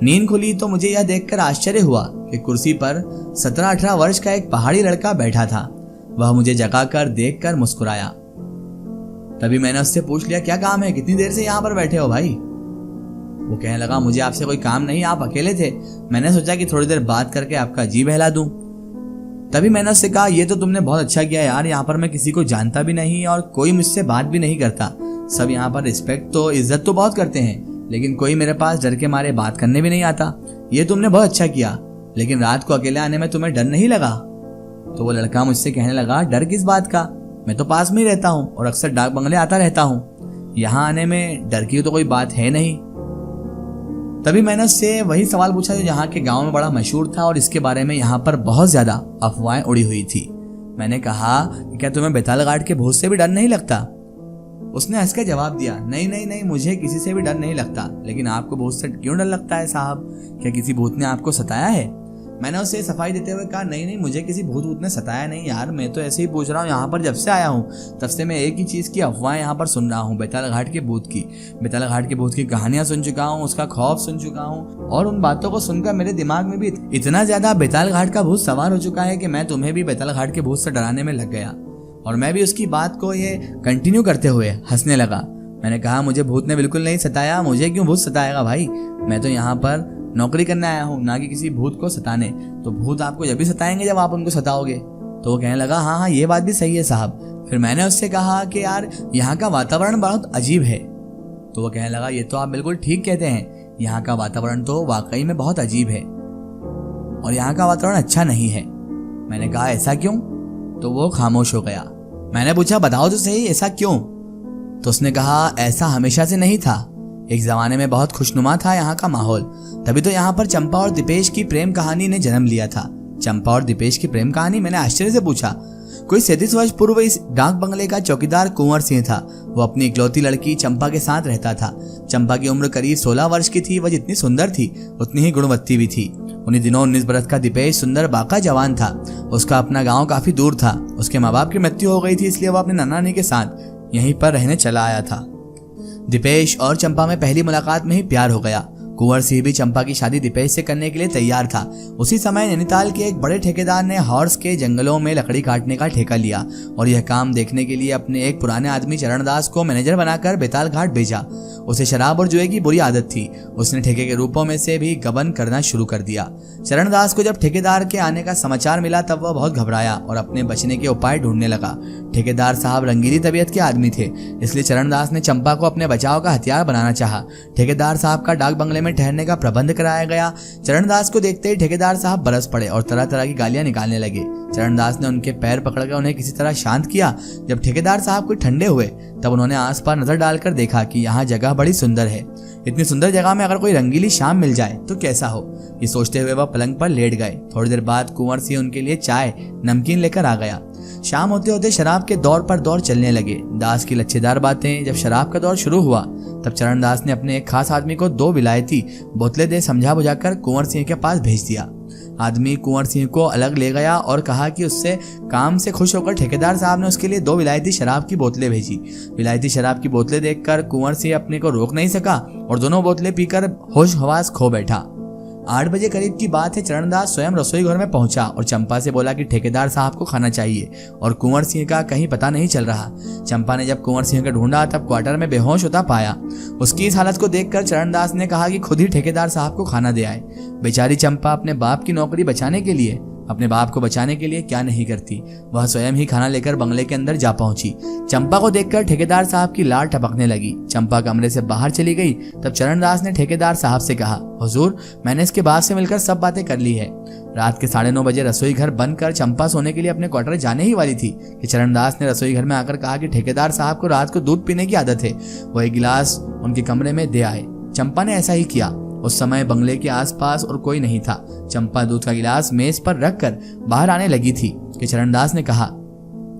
नींद खुली तो मुझे यह देखकर आश्चर्य हुआ कि कुर्सी पर 17-18 वर्ष का एक पहाड़ी लड़का बैठा था। वह मुझे जगाकर देखकर मुस्कुराया। तभी मैंने उससे पूछ लिया, क्या काम है, कितनी देर से यहाँ पर बैठे हो भाई? वो कहने लगा, मुझे आपसे कोई काम नहीं, आप अकेले थे, मैंने सोचा कि थोड़ी देर बात करके आपका जी बहला दूं। तभी मैंने उससे कहा, ये तो तुमने बहुत अच्छा किया यार, यहाँ पर मैं किसी को जानता भी नहीं और कोई मुझसे बात भी नहीं करता। सब यहाँ पर रिस्पेक्ट तो इज्जत तो बहुत करते हैं, लेकिन कोई मेरे पास डर के मारे बात करने भी नहीं आता। ये तुमने बहुत अच्छा किया, लेकिन रात को अकेले आने में तुम्हें डर नहीं लगा? तो वो लड़का मुझसे कहने लगा, डर किस बात का, मैं तो पास में ही रहता हूँ और अक्सर डाक बंगले आता रहता हूँ, यहाँ आने में डर की तो कोई बात है नहीं। तभी मैंने उससे वही सवाल पूछा जो यहाँ के गांव में बड़ा मशहूर था और इसके बारे में यहाँ पर बहुत ज्यादा अफवाहें उड़ी हुई थी। मैंने कहा, क्या तुम्हें बेताल घाट के भूत से भी डर नहीं लगता? उसने हंस के जवाब दिया, नहीं नहीं नहीं, मुझे किसी से भी डर नहीं लगता, लेकिन आपको भूत से क्यों डर लगता है साहब? क्या किसी भूत ने आपको सताया है? मैंने उसे सफाई देते हुए कहा, नहीं नहीं, मुझे किसी भूत ने सताया नहीं यार, मैं तो ऐसे ही पूछ रहा हूँ, यहाँ पर जब से आया हूँ तब से मैं एक ही चीज़ की अफवाह यहाँ पर सुन रहा हूँ, बेताल घाट के भूत की। बेताल घाट के भूत की कहानियां सुन चुका हूँ, उसका खौफ सुन चुका हूँ, और उन बातों को सुनकर मेरे दिमाग में भी इतना ज्यादा बेताल घाट का भूत सवार हो चुका है कि मैं तुम्हें भी बेताल घाट के भूत से डराने में लग गया। और मैं भी उसकी बात को ये कंटिन्यू करते हुए हंसने लगा। मैंने कहा, मुझे भूत ने बिल्कुल नहीं सताया, मुझे क्यों भूत सताएगा भाई, मैं तो यहाँ पर नौकरी करने आया हूँ, ना कि किसी भूत को सताने। तो भूत आपको जब भी सताएंगे जब आप उनको सताओगे। तो वो कहने लगा, हाँ हाँ, ये बात भी सही है साहब। फिर मैंने उससे कहा कि यार यहाँ का वातावरण बहुत अजीब है। तो वो कहने लगा, ये तो आप बिल्कुल ठीक कहते हैं, यहाँ का वातावरण तो वाकई में बहुत अजीब है और यहाँ का वातावरण अच्छा नहीं है। मैंने कहा, ऐसा क्यों? तो वो खामोश हो गया। मैंने पूछा, बताओ तो सही, ऐसा क्यों? तो उसने कहा, ऐसा हमेशा से नहीं था, एक जमाने में बहुत खुशनुमा था यहाँ का माहौल, तभी तो यहाँ पर चंपा और दीपेश की प्रेम कहानी ने जन्म लिया था। चंपा और दीपेश की प्रेम कहानी? मैंने आश्चर्य से पूछा। कोई 37 वर्ष पूर्व इस डाक बंगले का चौकीदार कुंवर सिंह था। वो अपनी इकलौती लड़की चंपा के साथ रहता था। चंपा की उम्र करीब 16 वर्ष की थी। वह जितनी सुंदर थी उतनी ही गुणवत्ती भी थी। उन्हीं दिनों 19 बरस का दीपेश सुंदर बाका जवान था। उसका अपना गाँव काफी दूर था। उसके माँ बाप की मृत्यु हो गई थी, इसलिए वह अपने नाना नानी के साथ यहीं पर रहने चला आया था। दीपेश और चंपा में पहली मुलाकात में ही प्यार हो गया। कुंवर सिंह भी चंपा की शादी दीपेश से करने के लिए तैयार था। उसी समय नैनीताल के एक बड़े ठेकेदार ने हॉर्स के जंगलों में लकड़ी काटने का ठेका लिया और यह काम देखने के लिए अपने एक पुराने आदमी चरणदास को मैनेजर बनाकर बेताल घाट भेजा। उसे शराब और जुए की बुरी आदत थी। उसने ठेके के रूपों में से भी गबन करना शुरू कर दिया। चरणदास को जब ठेकेदार के आने का समाचार मिला तब वह बहुत घबराया और अपने बचने के उपाय ढूंढने लगा। ठेकेदार साहब रंगीली तबीयत के आदमी थे, इसलिए चरणदास ने चंपा को अपने बचाव का हथियार बनाना चाहा। ठेकेदार साहब का डाक बंगले में ठहरने का प्रबंध कराया गया। चरणदास को देखते ही ठेकेदार साहब बरस पड़े और तरह तरह की गालियां निकालने लगे। चरणदास ने उनके पैर पकड़कर उन्हें किसी तरह शांत किया। जब ठेकेदार साहब कोई ठंडे हुए तब उन्होंने आसपास नजर डालकर देखा कि यहाँ जगह बड़ी सुंदर है। इतनी सुंदर जगह में अगर कोई रंगीली शाम मिल जाए तो कैसा हो, ये सोचते हुए वह पलंग पर लेट गए। थोड़ी देर बाद कुंवर सिंह उनके लिए चाय नमकीन लेकर आ गया। शाम होते होते शराब के दौर पर दौर चलने लगे। दास की लच्छेदार बातें। जब शराब का दौर शुरू हुआ तब चरणदास ने अपने एक खास आदमी को 2 विलायती बोतलें दे समझा बुझाकर कुंवर सिंह के पास भेज दिया। आदमी कुंवर सिंह को अलग ले गया और कहा कि उससे काम से खुश होकर ठेकेदार साहब ने उसके लिए 2 विलायती शराब की बोतलें भेजी। विलायती शराब की बोतलें देखकर कुंवर सिंह अपने को रोक नहीं सका और दोनों बोतलें पीकर होश हवास खो बैठा। 8 बजे करीब की बात है। चरणदास स्वयं रसोई घर में पहुंचा और चंपा से बोला कि ठेकेदार साहब को खाना चाहिए और कुंवर सिंह का कहीं पता नहीं चल रहा। चंपा ने जब कुंवर सिंह को ढूंढा तब क्वार्टर में बेहोश होता पाया। उसकी इस हालत को देखकर चरणदास ने कहा कि खुद ही ठेकेदार साहब को खाना दे आए। बेचारी चंपा अपने बाप की नौकरी बचाने के लिए, अपने बाप को बचाने के लिए क्या नहीं करती। वह स्वयं ही खाना लेकर बंगले के अंदर जा पहुंची। चंपा को देखकर ठेकेदार साहब की लार टपकने लगी। चंपा कमरे से बाहर चली गई। तब चरणदास ने ठेकेदार साहब से कहा, हुजूर, मैंने इसके बाप से मिलकर सब बातें कर ली है। रात के 9:30 बजे रसोई घर बंद कर चंपा सोने के लिए अपने क्वार्टर जाने ही वाली थी कि चरणदास ने रसोई घर में आकर कहा कि ठेकेदार साहब को रात को दूध पीने की आदत है, वो एक गिलास उनके कमरे में दे आए। चंपा ने ऐसा ही किया। उस समय बंगले के आसपास और कोई नहीं था। चंपा दूध का गिलास मेज पर रखकर बाहर आने लगी थी कि चरणदास ने कहा,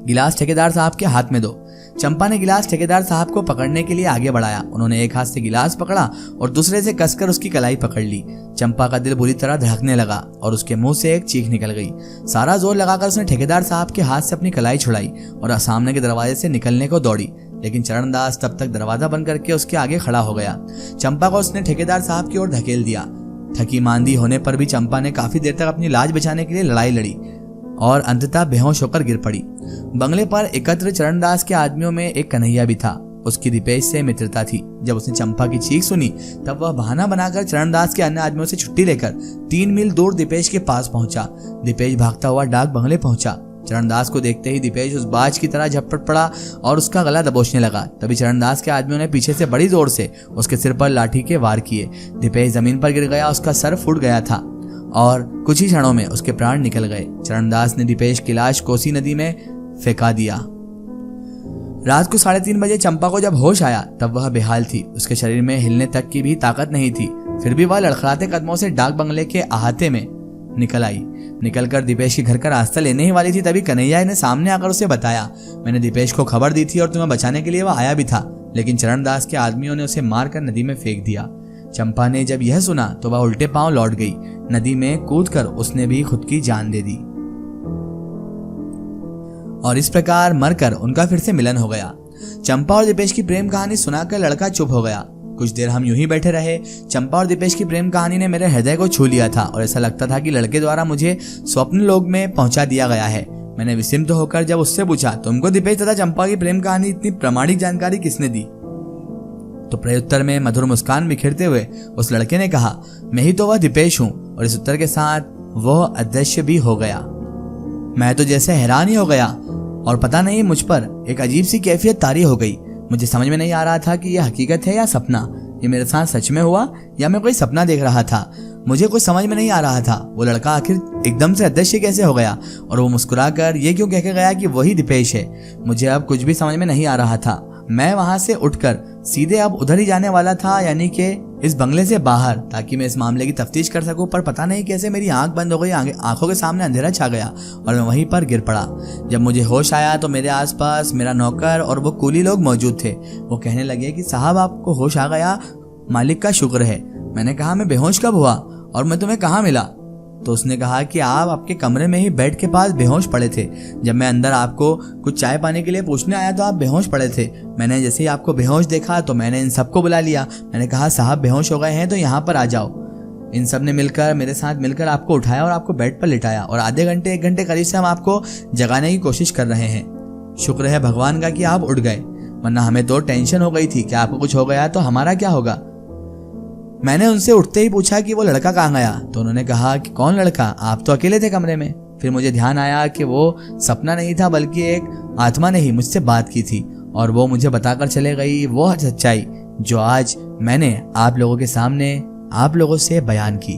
गिलास ठेकेदार साहब के हाथ में दो। चंपा ने गिलास ठेकेदार साहब को पकड़ने के लिए आगे बढ़ाया। उन्होंने एक हाथ से गिलास पकड़ा और दूसरे से कसकर उसकी कलाई पकड़ ली। चंपा का दिल बुरी तरह धड़कने लगा और उसके मुंह से एक चीख निकल गई। सारा जोर लगाकर उसने ठेकेदार साहब के हाथ से अपनी कलाई छुड़ाई और सामने के दरवाजे से निकलने को दौड़ी, लेकिन चरणदास तब तक दरवाजा बंद करके उसके आगे खड़ा हो गया। चंपा को उसने ठेकेदार साहब की ओर धकेल दिया। थकी मांदी होने पर भी चंपा ने काफी देर तक अपनी लाज बचाने के लिए लड़ाई लड़ी और अंततः बेहोश होकर गिर पड़ी। बंगले पर एकत्र चरणदास के आदमियों में एक कन्हैया भी था। उसकी दीपेश से मित्रता थी। जब उसने चंपा की चीख सुनी तब वह बहाना बनाकर चरणदास के अन्य आदमियों से छुट्टी लेकर 3 मील दूर दीपेश के पास पहुंचा। दीपेश भागता हुआ डाक बंगले पहुंचा। चरणदास को देखते ही दीपेश उस बाज की तरह झपट पड़ा और उसका गला दबोचने लगा। तभी चरणदास के आदमियों ने पीछे से बड़ी जोर से उसके सिर पर लाठी के वार किए। दीपेश जमीन पर गिर गया, उसका सर फूट गया था और कुछ ही क्षणों में उसके प्राण निकल गए। चरणदास ने दीपेश की लाश कोसी नदी में फेंका दिया। रात को 3:30 बजे चंपा को जब होश आया तब वह बेहाल थी। उसके शरीर में हिलने तक की भी ताकत नहीं थी। फिर भी वह लड़खड़ाते कदमों से डाक बंगले के अहाते में निकल आई। निकलकर दीपेश के घर का रास्ता लेने ही वाली थी तभी कन्हैया ने सामने आकर उसे बताया, मैंने दीपेश को खबर दी थी और तुम्हें बचाने के लिए वह आया भी था, लेकिन चरणदास के आदमियों ने उसे मारकर नदी में फेंक दिया। चंपा ने जब यह सुना तो वह उल्टे पांव लौट गई। नदी में कूदकर उसने भी खुद की जान दे दी और इस प्रकार मरकर उनका फिर से मिलन हो गया। चंपा और दीपेश की प्रेम कहानी सुनाकर लड़का चुप हो गया। कुछ देर हम यूं ही बैठे रहे। चंपा और दीपेश की प्रेम कहानी ने मेरे हृदय को छू लिया था और ऐसा लगता था कि लड़के द्वारा मुझे स्वप्न लोक में पहुंचा दिया गया है। मैंने विस्मित होकर जब उससे पूछा, तुमको दीपेश तथा चंपा की प्रेम कहानी इतनी प्रामाणिक जानकारी किसने दी? तो प्रत्युत्तर में मधुर मुस्कान बिखेरते हुए उस लड़के ने कहा, मैं ही तो वह दीपेश हूं। और इस उत्तर के साथ वह अदृश्य भी हो गया। मैं तो जैसे हैरान ही हो गया और पता नहीं मुझ पर एक अजीब सी कैफियत तारी हो गई। मुझे समझ में नहीं आ रहा था कि यह हकीकत है या सपना। ये मेरे साथ सच में हुआ या मैं कोई सपना देख रहा था। मुझे कुछ समझ में नहीं आ रहा था। वो लड़का आखिर एकदम से अदृश्य कैसे हो गया और वो मुस्कुराकर ये क्यों कह के गया कि वही दीपेश है? मुझे अब कुछ भी समझ में नहीं आ रहा था। मैं वहां से उठकर सीधे अब उधर ही जाने वाला था, यानी कि इस बंगले से बाहर, ताकि मैं इस मामले की तफ्तीश कर सकूं। पर पता नहीं कैसे मेरी आंख बंद हो गई, आंखों के सामने अंधेरा छा गया और मैं वहीं पर गिर पड़ा। जब मुझे होश आया तो मेरे आसपास मेरा नौकर और वो कूली लोग मौजूद थे। वो कहने लगे कि साहब आपको होश आ गया, मालिक का शुक्र है। मैंने कहा, मैं बेहोश कब हुआ और मैं तुम्हें कहाँ मिला? तो उसने कहा कि आप आपके कमरे में ही बेड के पास बेहोश पड़े थे। जब मैं अंदर आपको कुछ चाय पाने के लिए पूछने आया तो आप बेहोश पड़े थे। मैंने जैसे ही आपको बेहोश देखा तो मैंने इन सबको बुला लिया। मैंने कहा, साहब बेहोश हो गए हैं तो यहाँ पर आ जाओ। इन सब ने मिलकर मेरे साथ मिलकर आपको उठाया और आपको बेड पर लिटाया और आधे घंटे 1 घंटे करीब से हम आपको जगाने की कोशिश कर रहे हैं। शुक्र है भगवान का कि आप उठ गए, वरना हमें तो टेंशन हो गई थी कि आपको कुछ हो गया तो हमारा क्या होगा। मैंने उनसे उठते ही पूछा कि वो लड़का कहाँ गया? तो उन्होंने कहा कि कौन लड़का? आप तो अकेले थे कमरे में। फिर मुझे ध्यान आया कि वो सपना नहीं था बल्कि एक आत्मा ने ही मुझसे बात की थी और वो मुझे बताकर चले गई वो सच्चाई जो आज मैंने आप लोगों के सामने आप लोगों से बयान की।